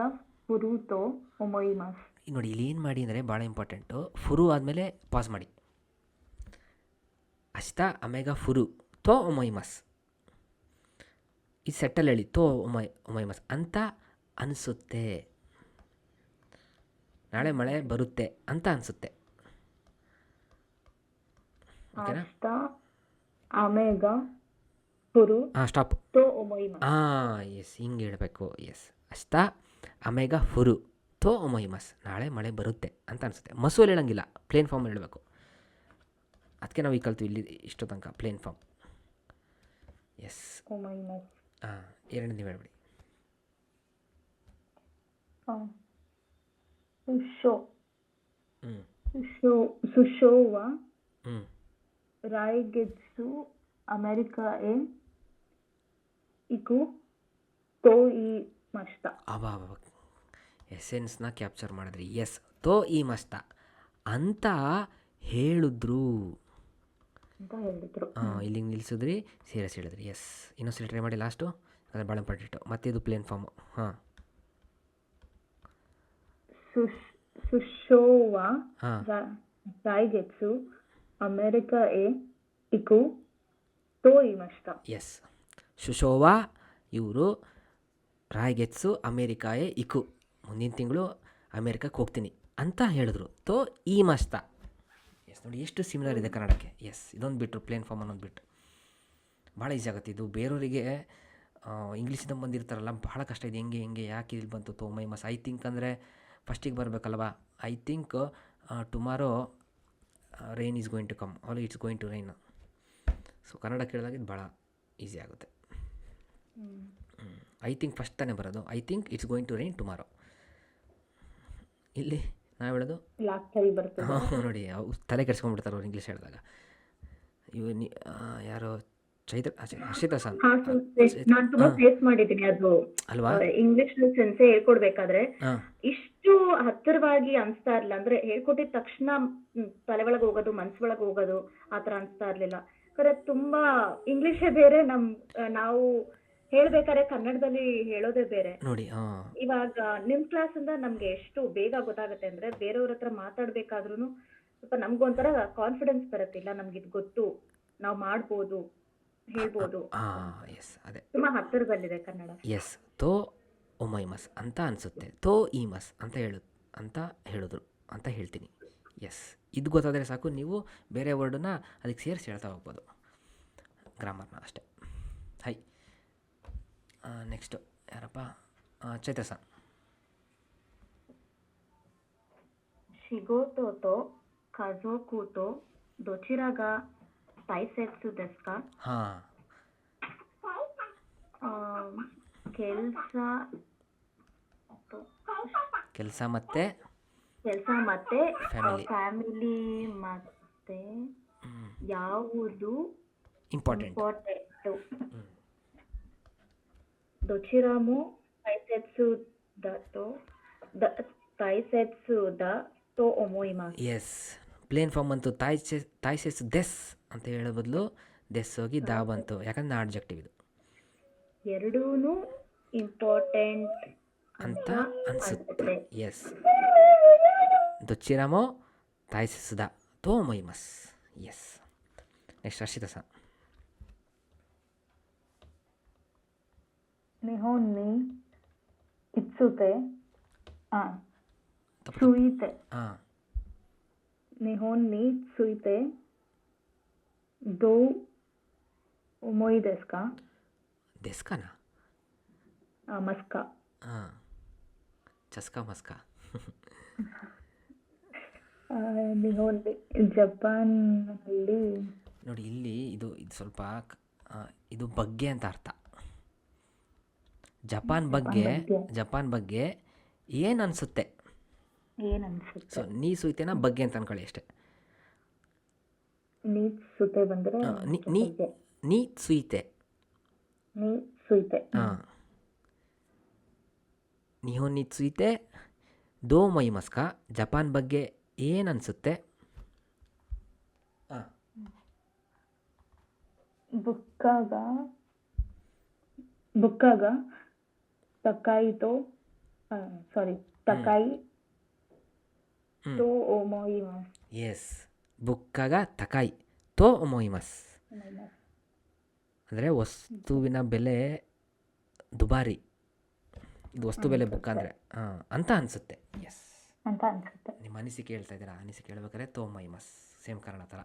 ಪುರುತೋ ಒಮೊಯ್ಮಸ್. ನೋಡಿ ಇಲ್ಲಿ ಏನು ಮಾಡಿ ಅಂದರೆ ಭಾಳ ಇಂಪಾರ್ಟೆಂಟು. ಫುರು ಆದಮೇಲೆ ಪಾಸ್ ಮಾಡಿ. ಅಷ್ಟ ಅಮೇಗ ಫುರು ತೋ ಒಮೊಯ್ಮಸ್. ಈ ಸೆಟ್ಟಲ್ಲಿ ಹೇಳಿ ತೋ ಒಮೊಯ್ಮಸ್ ಅಂತ ಅನಿಸುತ್ತೆ. ನಾಳೆ ಮಳೆ ಬರುತ್ತೆ ಅಂತ ಅನಿಸುತ್ತೆ. ಓಕೆನಾ? ಅಷ್ಟ ಅಮೇಗ ಪುರು ಸ್ಟಾಪ್. ತೋ ಒಮೊಯ್ಮಸ್. ಎಸ್ ಹಿಂಗೆ ಹೇಳಬೇಕು. ಎಸ್ ಅಷ್ಟ ಅಮೇಗ ಫುರು ತೋ ಒಮೊಯ್ಮಸ್. ನಾಳೆ ಮಳೆ ಬರುತ್ತೆ ಅಂತ ಅನಿಸುತ್ತೆ. ಮಸುವಲ್ಲಿ ಹೇಳಂಗಿಲ್ಲ, ಪ್ಲೇನ್ ಫಾರ್ಮ್ ಹೇಳಬೇಕು. ಅದಕ್ಕೆ ನಾವು ಈಗ ಕಲ್ತು ಇಲ್ಲಿ ಇಷ್ಟು ತನಕ ಪ್ಲೇನ್ ಫಾರ್ಮ್. ಎಸ್ ಒಮೊಯ್ಮಸ್. ಎರಡು ನೀವು ಹೇಳ್ಬಿಡಿ. ಸುಶೋವ ರಾಯ್ಗೆತ್ಸು ಅಮೆರಿಕ ಎ ಇಕು ತೋ ಈ ಮಸ್ತ. ಎಸೆನ್ಸ್ನ ಕ್ಯಾಪ್ಚರ್ ಮಾಡಿದ್ರಿ. ಎಸ್ ತೋ ಈ ಮಸ್ತ ಅಂತ ಹೇಳಿದ್ರು. ಇಲ್ಲಿಗೆ ನಿಲ್ಲಿಸಿದ್ರಿ, ಸೀರಿಯಸ್ ಹೇಳಿದ್ರಿ. ಎಸ್ ಇನ್ನೊಂದ್ಸಲಿ ಟ್ರೈ ಮಾಡಿ ಲಾಸ್ಟು, ಯಾಕಂದರೆ ಭಾಳ ಇಂಪಾರ್ಟೆಂಟು. ಮತ್ತು ಇದು ಪ್ಲೇನ್ ಫಾರ್ಮು. ಸುಶೋವ ರಾಯ್ಗೆತ್ಸು ಅಮೆರಿಕ ಎ ಇಕು ತೋ ಈ ಮಸ್ತ. ಎಸ್ ಸುಶೋವಾ ಇವರು ರಾಯ್ಗೆತ್ಸು ಅಮೇರಿಕಾಯೇ ಇಕು ಮುಂದಿನ ತಿಂಗಳು ಅಮೇರಿಕಕ್ಕೆ ಹೋಗ್ತೀನಿ ಅಂತ ಹೇಳಿದ್ರು. ತೋ ಈ ಮಸ್ತ. ಎಸ್ ನೋಡಿ ಎಷ್ಟು ಸಿಮಿಲರ್ ಇದೆ ಕನ್ನಡಕ್ಕೆ. ಎಸ್ ಇದೊಂದು ಬಿಟ್ಟರು ಪ್ಲೇನ್ ಫಾರ್ಮ್ ಅನ್ನೋದು ಬಿಟ್ಟು ಭಾಳ ಈಸಿ ಆಗುತ್ತೆ ಇದು. ಬೇರೆಯವರಿಗೆ ಇಂಗ್ಲೀಷಿಂದ ಬಂದಿರ್ತಾರಲ್ಲ ಭಾಳ ಕಷ್ಟ ಇದೆ, ಹೆಂಗೆ ಯಾಕೆ ಇಲ್ಲಿ ಬಂತು ತೋಮೈ ಮಸ್. ಐ ಥಿಂಕ್ ಅಂದರೆ ಫಸ್ಟಿಗೆ ಬರಬೇಕಲ್ವಾ. I think tomorrow rain is going to come all it's going to rain. So Kannada ಕೇಳಿದಾಗ ಇದು ಭಾಳ ಈಸಿ ಆಗುತ್ತೆ. ಐ ಥಿಂಕ್ ಫಸ್ಟ್ ತಾನೇ ಬರೋದು. I think it's going to rain tomorrow. ಇಲ್ಲಿ ನಾವು ಹೇಳೋದು ಲಾಸ್ಟ್ ಟೈಮ್ ಬರ್ತದೆ. ನೋಡಿ ತಲೆ ಕೆಡ್ಸ್ಕೊಂಡ್ಬಿಡ್ತಾರೆ ಅವ್ರು ಇಂಗ್ಲೀಷ್ ಹೇಳಿದಾಗ. ಇವು ಯಾರೋ ಹರ್ಷಿತಾ ಸರ್ ನಾನು ತುಂಬಾ ಫೇಸ್ ಮಾಡಿದ್ದೀನಿ ಅದು ಅಲ್ವಾ. ಇಂಗ್ಲಿಷ್ ಸೆನ್ಸೆ ಹೇಳ್ಕೊಡ್ಬೇಕಾದ್ರೆ ಹಾಂ ಇಷ್ಟು ಹತ್ತಿರವಾಗಿ ಅನ್ಸ್ತಾ ಇರ್ಲಿಲ್ಲ. ಅಂದ್ರೆ ಹೇಳ್ಕೊಟ್ಟಿದ ತಕ್ಷಣ ತಲೆ ಒಳಗೆ ಹೋಗೋದು, ಮನ್ಸ್ ಒಳಗೆ ಹೋಗೋದು ಆತರ ಅನ್ಸ್ತಾ ಇರ್ಲಿಲ್ಲ. ಯಾಕಂದ್ರೆ ತುಂಬಾ ಇಂಗ್ಲಿಷೇ ಬೇರೆ, ನಾವು ಹೇಳ್ಬೇಕಾದ್ರೆ ಕನ್ನಡದಲ್ಲಿ ಹೇಳೋದೇ ಬೇರೆ. ನೋಡಿ. ಇವಾಗ ನಿಮ್ ಕ್ಲಾಸ್ ಇಂದ ನಮ್ಗೆ ಎಷ್ಟು ಬೇಗ ಗೊತ್ತಾಗುತ್ತೆ ಅಂದ್ರೆ ಬೇರೆಯವ್ರ ಹತ್ರ ಮಾತಾಡ್ಬೇಕಾದ್ರೂ ಸ್ವಲ್ಪ ನಮ್ಗೊಂಥರ ಕಾನ್ಫಿಡೆನ್ಸ್ ಬರುತ್ತಿಲ್ಲ. ನಮ್ಗೆ ಇದು ಗೊತ್ತು, ನಾವು ಮಾಡ್ಬೋದು, ಹೇಳ್ಬೋದು. ಎಸ್ ಅದೇ ತುಂಬಾ ಹತ್ತಿರದಲ್ಲಿದೆ ಕನ್ನಡ. ಎಸ್ ತೋ ಒಮೈಮಸ್ ಅಂತ ಅನಿಸುತ್ತೆ. ತೋ ಈ ಮಸ್ ಅಂತ ಹೇಳಿದ್ರು ಅಂತ ಹೇಳ್ತೀನಿ. ಎಸ್ ಇದು ಗೊತ್ತಾದರೆ ಸಾಕು, ನೀವು ಬೇರೆ ವರ್ಡನ್ನ ಅದಕ್ಕೆ ಸೇರಿಸಿ ಹೇಳ್ತಾ ಹೋಗ್ಬೋದು, ಗ್ರಾಮರ್ನ ಅಷ್ಟೇ. ಹೈ ನೆಕ್ಸ್ಟು ಯಾರಪ್ಪ? ಚೈತ್ರ ಸರ್. ಶಿಗೋಟೋ ತೋ ಕಜೋಕು ತೋ ದೊಚಿರಾಗ ತೈಸೆಟ್ಸು ದೆಸ್ಕ. ಹಾಂ, ಕೆಲಸ ಮತ್ತು ಫ್ಯಾಮಿಲಿ ಮತ್ತೆ ಯಾವುದು ಇಂಪಾರ್ಟೆಂಟ್. ದೊಚಿರಾಮು ತೈಸೆಟ್ಸು ದ ತೋ ಒಮೊಯಿಮಾಸ್. ಎಸ್ ಪ್ಲೇನ್ ಫಾರ್ಮ್ ಅಂತು ತಾಯ್ಸೆಸ್ ದೆಸ್ ಅಂತ ಹೇಳೋ ಬದಲು ದೆಸ್ ಹೋಗಿ ದಾ ಬಂತು, ಯಾಕಂದ್ರೆ ಆಬ್ಜೆಕ್ಟಿವ್ ಇದು. ಎರಡೂ ಇಂಪಾರ್ಟೆಂಟ್ ಅಂತ ಅನಿಸುತ್ತೆ. ಎಸ್ ದೊಚ್ಚಿರಾಮೋ ತಾಯ್ಸೆಸುದ ತೋ ಮೊಯ್ಮಸ್. Yes next Harshita sir. ನಿಹೋನ್ ನಿ ಇತ್ಸುತೆ ಸುಯಿತೆ. ಹಾಂ, ನಿಹೋನ್ ನಿ ಸುಯಿತೆ ದೋ ಒಮೊಯ್ ದೆಸ್ಕಾ. ದೆಸ್ಕಾನಾ? ಮಸ್ಕಾ. ಹಾಂ, ಚಸ್ಕಾ ಮಸ್ಕಾ. ನಿಹೋನ್ ಜಪಾನ್ನಲ್ಲಿ ನೋಡಿ ಇಲ್ಲಿ ಇದು ಸ್ವಲ್ಪ ಇದು ಬಗ್ಗೆ ಅಂತ ಅರ್ಥ. ಜಪಾನ್ ಬಗ್ಗೆ ಏನು ಅನಿಸುತ್ತೆ. ಸೊ ನೀ ಸುಯ್ತೇನಾ ಬಗ್ಗೆ ಅಂತ ಅನ್ಕೊಳ್ಳಿ ಅಷ್ಟೇ. ಸುತೆ ಬಂದರೆ ನೀ ಸುಯ್ತೆ. ಹಾಂ, ನಿಹೋ ನೀ ಸುಯ್ತೆ ದೋ ಮೈ ಮಸ್ಕ. ಜಪಾನ್ ಬಗ್ಗೆ ಏನು ಅನಿಸುತ್ತೆ? ಹಾಂ, ಬುಕ್ಕಾಗ ತಕಾಯಿ ತೋ ತಕಾಯಿ ತೋ ಒಮೊಯಿಮಾಸ್. ಎಸ್ ಬುಕ್ಕಾಗ ತಕಾಯಿ ತೋ ಒಮೊಯಿಮಸ್ ಅಂದರೆ ವಸ್ತುವಿನ ಬೆಲೆ ದುಬಾರಿ. ಇದು ವಸ್ತು ಬೆಲೆ ಬುಕ್ ಅಂದರೆ ಅಂತ ಅನಿಸುತ್ತೆ. ಎಸ್ ಅಂತ ಅನಿಸುತ್ತೆ. ನಿಮ್ಮ ಅನಿಸಿಕೆ ಹೇಳ್ತಾ ಇದ್ದೀರಾ? ಅನಿಸಿಕೆ ಹೇಳ್ಬೇಕಾದ್ರೆ ತೋ ಮೈಮಸ್ ಸೇಮ್ ಕಾರಣ ಥರ.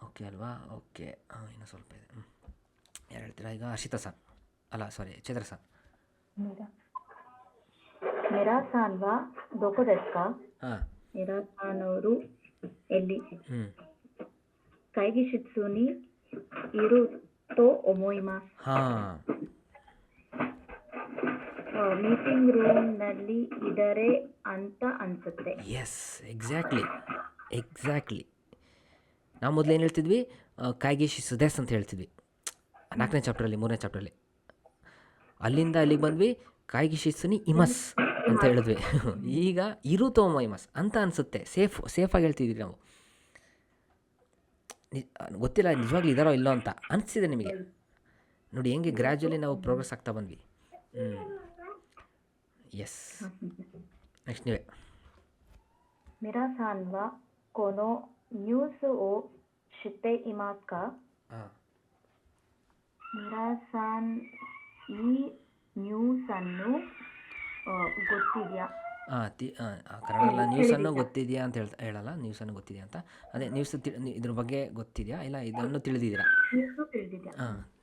ಓಕೆ ಅಲ್ವಾ? ಓಕೆ, ಇನ್ನೂ ಸ್ವಲ್ಪ ಇದೆ. ಯಾರು ಹೇಳ್ತೀರಾ ಈಗ? Harshita sir Chaitra sir. ಮೆರಾಸಾನ್ವಾ ದೊಕೋ ದೆಸ್ಕಾ. ಹಾಂ, ಮೆರಾಸಾನ್ ಅವರು ಎಲ್ಲಿ. ಕೈಗಿ ಶಿಟ್ಸುನಿ ಇರು ತೋ ಒಮೊಯಿಮಾಸ್. ಹಾಂ, ಮೀಟಿಂಗ್ ರೂಮ್ನಲ್ಲಿ ಇದ್ದಾರೆ ಅಂತ ಅನಿಸುತ್ತೆ. Yes exactly. ನಾವು ಮೊದಲು ಏನು ಹೇಳ್ತಿದ್ವಿ? ಕಾಯ್ಗಿಶಿ ಸುದೇಸ್ ಅಂತ ಹೇಳ್ತಿದ್ವಿ 4ನೇ ಚಾಪ್ಟ್ರಲ್ಲಿ, 3ನೇ ಚಾಪ್ಟ್ರಲ್ಲಿ. ಅಲ್ಲಿಂದ ಅಲ್ಲಿಗೆ ಬಂದ್ವಿ ಕಾಯ್ಗಿಶಿಸುನಿ ಇಮಸ್ ಅಂತ ಹೇಳಿದ್ವಿ. ಈಗ ಇರು ತೋಮ ಇಮಸ್ ಅಂತ ಅನಿಸುತ್ತೆ. ಸೇಫಾಗಿ ಹೇಳ್ತಿದ್ವಿ ನಾವು. ಗೊತ್ತಿಲ್ಲ ನಿಜವಾಗ್ಲೂ ಇದ್ದಾರೋ ಇಲ್ಲೋ ಅಂತ ಅನಿಸ್ತಿದೆ ನಿಮಗೆ. ನೋಡಿ ಹೆಂಗೆ ಗ್ರ್ಯಾಜುಲಿ ನಾವು ಪ್ರೋಗ್ರೆಸ್ ಆಗ್ತಾ ಬಂದ್ವಿ. ಎಸ್ ನೆಕ್ಸ್ಟ್ ನೀವೇ. ಮಿರಾಸಾನ್ವಾ ಕೊನೋ ನ್ಯೂಸ್ ಓ ಶಿತೆ ಇಮಾಸ್ಕ. ಮಿರಾಸಾನ್ ಈ ನ್ಯೂಸನ್ನು ಗೊತ್ತಿದೆಯಾ? ಕನ್ನಡ ನ್ಯೂಸನ್ನು ಗೊತ್ತಿದೆಯಾ ಅಂತ ಹೇಳಲ್ಲ, ನ್ಯೂಸನ್ನು ಗೊತ್ತಿದೆಯಾ ಅಂತ. ಅದೇ ನ್ಯೂಸ್ ಇದ್ರ ಬಗ್ಗೆ ಗೊತ್ತಿದೆಯಾ ಇಲ್ಲ ಇದನ್ನು ತಿಳಿದಿದ್ದೀರಾ?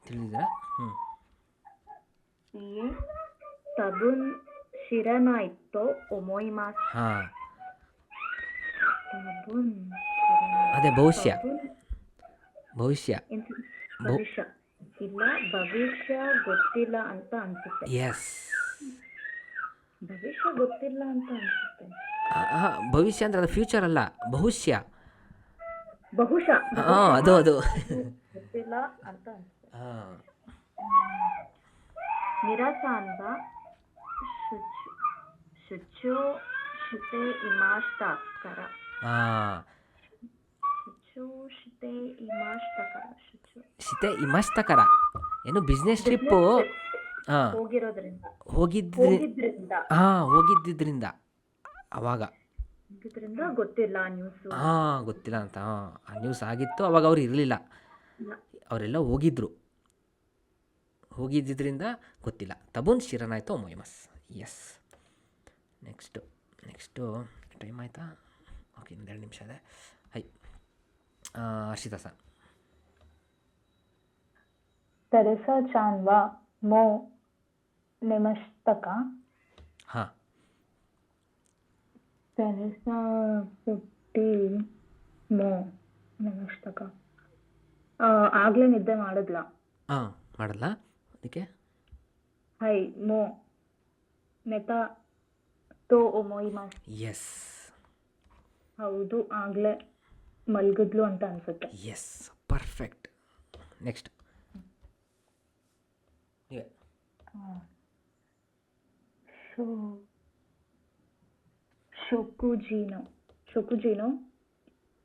ತಿಳಿದಿದ್ದೀರಾ? ಹ್ಞೂ. ಇಯೆ ತಬುನ್ ಶಿರನಾಯ್ತೋ ಒಮೋಯ್ಮಾಸ್. ಹಾಂ, ತಬುನ್ ಅದೇ ಭವಿಷ್ಯ. ತಬುನ್ ಭವಿಷ್ಯ. ಎಂತ? ಭವ್ ಭವಿಷ್ಯ ಇಲ್ಲ, ಭವಿಷ್ಯ ಗೊತ್ತಿಲ್ಲ ಅಂತ ಅನ್ಸುತ್ತೆ. ಎಸ್. ಭವಿಷ್ಯ ಗೊತ್ತಿಲ್ಲ ಅಂತ ಅನ್ಸುತ್ತೆ. ಹಾಂ, ಭವಿಷ್ಯ ಅಂದರೆ ಅದು ಫ್ಯೂಚರ್ ಅಲ್ಲ, ಭವಿಷ್ಯ. ಬಹುಶಃ ಹಾಂ, ಅದು ಗೊತ್ತಿಲ್ಲ ಅಂತ ಅನ್ಸುತ್ತೆ. ಹಾಂ. ನಿರಾಸಾನ್ವ ಶುಚೋ ಶುತೆ ಇಮಾಷ್ಟಕರ. ಹಾಂ, ಶುಚೋ ಶುತೆ ಇಮಾಷ್ಟಕರ. ಶುಚೋ ಶಿತೆ ಇಮಸ್ತಕರ ಏನು ಬಿಸ್ನೆಸ್ ಟ್ರಿಪ್ಪು. ಹಾಂ, ಹೋಗಿರೋದ್ರಿಂದ ಹೋಗಿದ್ರಿಂದ ಅವಾಗ. ಹೋಗಿದ್ರಿಂದ ಗೊತ್ತಿಲ್ಲ ನ್ಯೂಸು. ಹಾಂ, ಗೊತ್ತಿಲ್ಲ ಅಂತ. ಹಾಂ, ಆ ನ್ಯೂಸ್ ಆಗಿತ್ತು, ಅವಾಗ ಅವ್ರು ಇರಲಿಲ್ಲ, ಅವರೆಲ್ಲ ಹೋಗಿದ್ದಿದ್ರಿಂದ ಗೊತ್ತಿಲ್ಲ. ತಬುನ್ ಶಿರನಾಯ್ತು ಮೊಯ್ಮಸ್. ಎಸ್. ನೆಕ್ಸ್ಟು ಟೈಮ್ ಆಯಿತಾ? ಓಕೆ, ಇನ್ನೊಂದು 2 ನಿಮಿಷ ಇದೆ. ಹರ್ಷಿತಾ ಸರ್. ತೆರೆಸಾ ಚಾನ್ವಾ ಮೋ ನಿಮಸ್ತಕ. ಹಾಂ, ತೆರೆಸಾ ಪುಟ್ಟಿ ಮೋ ನಿಮಸ್ತಕ. ಆಗ್ಲೇ ನಿದ್ದೆ ಮಾಡಿದ್ಲ. ಹಾಂ, ಮಾಡಲ್ಲ ಅದಕ್ಕೆ. ಹೈ ಮೋ ನೆತಾ ತೋ ಒಮೋಯ್ಮಾಸ್. ಎಸ್. ಹೌದು, ಆಗ್ಲೇ ಮಲ್ಗಿದ್ಲು ಅಂತ ಅನ್ಸುತ್ತೆ. S, perfect. ನೆಕ್ಸ್ಟ್ ನೀವೇ. ಶೊಕುಜಿನೋ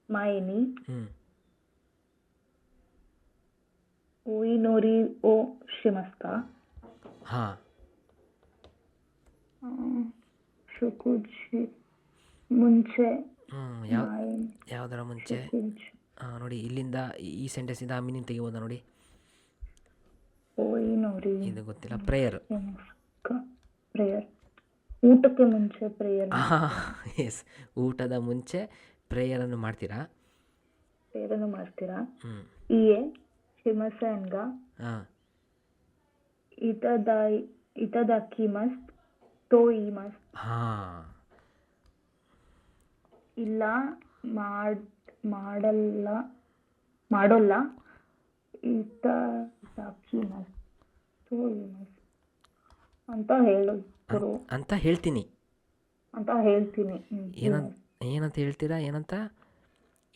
ಮಾಯಿನಿ ಹ್ಞೂ. ಓಯಿನೋರಿ ಓ ಶಿಮಸ್ಕ. ಹಾಂ, ಶೊಕುಜಿ ಮುಂಚೆ ಯಾವುದರ ಮುಂಚೆ? ನೋಡಿ, ಇಲ್ಲಿಂದ ಈ ಸೆಂಟೆನ್ಸಿಂದ ಆ ಮೀನಿಂಗ್ ತೆಗಿಬೋದಾ ನೋಡಿ. ಓಯಿನೋರಿ ಇದು ಗೊತ್ತಿಲ್ಲ. ಪ್ರೇಯರ್. ಪ್ರೇಯರ್. ಊಟಕ್ಕೆ ಮುಂಚೆ ಪ್ರೇಯರ್. ಎಸ್, ಊಟದ ಮುಂಚೆ ಪ್ರೇಯರನ್ನು ಮಾಡ್ತೀರಾ. ಪ್ರೇಯರನ್ನು ಮಾಡ್ತೀರಾ. ಹ್ಞೂ. ಇಯೆ ಶಿಮಸನ್ಗ ಹಾಂ, ಇತದಾಕಿಮಸ್ ತೋ ಈಮಸ್. ಹಾಂ, ಇಲ್ಲ, ಮಾಡೋಲ್ಲ. ಇತದಾಕಿಮಸ್ ತೋ ಈಮಸ್ ಅಂತ ಹೇಳಿದ್ರು ಅಂತ ಹೇಳ್ತೀನಿ. ಅಂತ ಹೇಳ್ತೀನಿ. ಏನಂತ ಹೇಳ್ತೀರಾ? ಏನಂತ?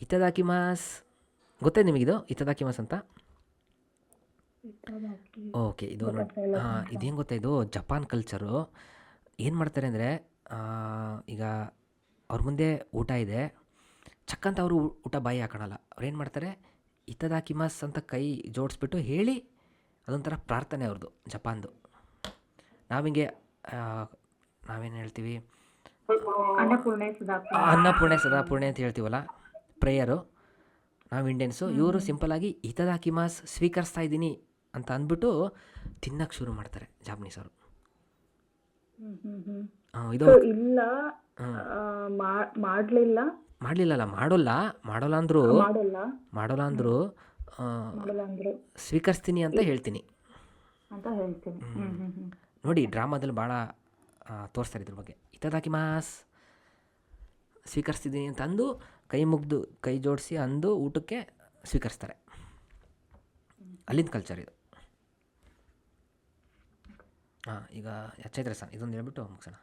ಇತದಾಕಿಮಾಸ್. ಗೊತ್ತೇ ನಿಮಗಿದು ಇತದಾಕಿಮಾಸ್ ಅಂತ? ಓಕೆ, ಇದು ನೋಡಿ. ಹಾಂ, ಇದೇನು ಗೊತ್ತಾ, ಇದು ಜಪಾನ್ ಕಲ್ಚರು. ಏನು ಮಾಡ್ತಾರೆ ಅಂದರೆ, ಈಗ ಅವ್ರ ಮುಂದೆ ಊಟ ಇದೆ, ಚಕ್ಕಂತ ಅವರು ಊಟ ಬಾಯಿ ಹಾಕೋಣಲ್ಲ. ಅವ್ರು ಏನು ಮಾಡ್ತಾರೆ, ಇತದಾಕಿಮಾಸ್ ಅಂತ ಕೈ ಜೋಡಿಸ್ಬಿಟ್ಟು ಹೇಳಿ, ಅದೊಂಥರ ಪ್ರಾರ್ಥನೆ ಅವ್ರದ್ದು, ಜಪಾನ್ದು. ನಾವಿಂಗೆ ನಾವೇನು ಹೇಳ್ತೀವಿ, ಅನ್ನಪೂರ್ಣೆ ಸದಾಪೂರ್ಣೆ ಅಂತ ಹೇಳ್ತೀವಲ್ಲ, ಪ್ರೇಯರು. ನಾವು ಇಂಡಿಯನ್ಸು. ಇವರು ಸಿಂಪಲ್ಲಾಗಿ ಇತದಾಕಿಮಾಸ್ ಸ್ವೀಕರಿಸ್ತಾ ಇದ್ದೀನಿ ಅಂತ ಅಂದ್ಬಿಟ್ಟು ತಿನ್ನಕ್ಕೆ ಶುರು ಮಾಡ್ತಾರೆ ಜಾಪನೀಸ್ ಅವರು. ಇದು ಇಲ್ಲ, ಮಾಡಲಿಲ್ಲ ಮಾಡೋಲ್ಲ ಅಂದರು. ಸ್ವೀಕರಿಸ್ತೀನಿ ಅಂತ ಹೇಳ್ತೀನಿ. ನೋಡಿ, ಡ್ರಾಮಾದಲ್ಲಿ ಭಾಳ ತೋರಿಸ್ತಾರೆ ಇದ್ರ ಬಗ್ಗೆ. ಇತದಾಕಿಮಾಸ್ ಸ್ವೀಕರಿಸ್ತಿದ್ದೀನಿ ಅಂತ ಅಂದು ಕೈ ಮುಗ್ದು ಕೈ ಜೋಡಿಸಿ ಅಂದು ಊಟಕ್ಕೆ ಸ್ವೀಕರಿಸ್ತಾರೆ. ಅಲ್ಲಿಂದ ಕಲ್ಚರ್ ಇದು. ಹಾಂ, ಈಗ ಚೈತ್ರ ಸರ್ ಇದೊಂದು ಹೇಳ್ಬಿಟ್ಟು ಮುಗಿಸೋಣ.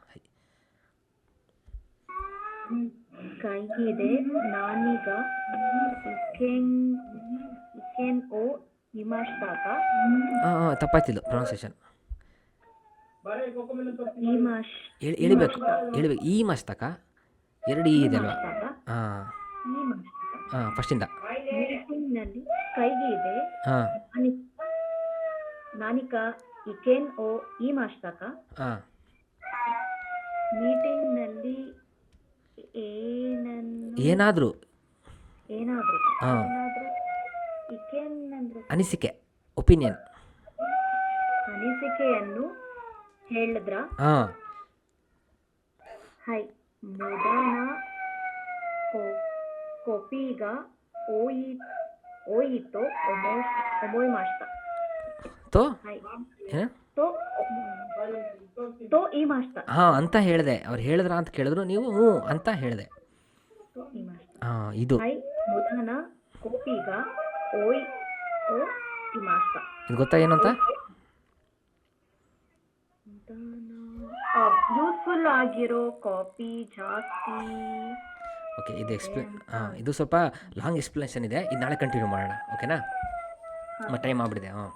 ಕೈಗಿದೆ ನಾನೀಗ ಇಕೆನ್ ಓ ಇಮಾಷ್ತಾಕ. ತಪ್ಪಾಯ್ತಿದ್ದು ಪ್ರೊನೌನ್ಸಿಯೇಷನ್. ಎಳಿಬೇಕು. ಈ ಮಸ್ತಕ 2 ಈ ಇದೆ ಅಲ್ವಾ? ಹಾಂ, ಫಸ್ಟಿಂದ. ಮೀಟಿಂಗ್ನಲ್ಲಿ ಕೈಗಿದೆ. ಹಾಂ, ನಾನಿಕ ಇಕೆನ್ ಓ ಈ ಮಾಸ್ತಕ. ಹಾಂ, ಮೀಟಿಂಗ್ನಲ್ಲಿ ಏನಾದರೂ. ಹಾಂ, ಇಕೆನ್ ಅಂದ್ರೆ ಅನಿಸಿಕೆ, ಒಪಿನಿಯನ್, ಅನಿಸಿಕೆಯನ್ನು ಹೇಳಿದ್ರ. ಹಾಂ, ಹೈ ಮುದಾನ ಕೊಪಿಗ ಓಯಿತೋ ಒಮೋಯ್ ಮಾಸ್ತ. ತೋ ಹೈ ಏನು ತೋ ತೋ ಈ ಮಾಸ್ತ ಹಾಂ ಅಂತ ಹೇಳಿದೆ. ಅವ್ರು ಹೇಳಿದ್ರ ಅಂತ ಕೇಳಿದ್ರು, ನೀವು ಹ್ಞೂ ಅಂತ ಹೇಳಿದೆ. ತೋ ಈ ಮಾಸ್ತ ಹಾಂ ಇದು ಹೈ ಮುದಾನ ಕೋಪಿಗ ಓಯ್ ಓ ಈ ಮಾಸ್ತ ಇದು ಗೊತ್ತಾ ಏನು ಅಂತ? ಯೂಸ್ಫುಲ್ ಆಗಿರೋ ಕಾಪಿ ಜಾಸ್ತಿ. ಓಕೆ, ಇದು ಇದು ಸ್ವಲ್ಪ ಲಾಂಗ್ ಎಕ್ಸ್ಪ್ಲನೇಷನ್ ಇದೆ. ಇದು ನಾಳೆ ಕಂಟಿನ್ಯೂ ಮಾಡೋಣ, ಓಕೆನಾ? ಟೈಮ್ ಆಗ್ಬಿಟ್ಟಿದೆ. ಹಾಂ,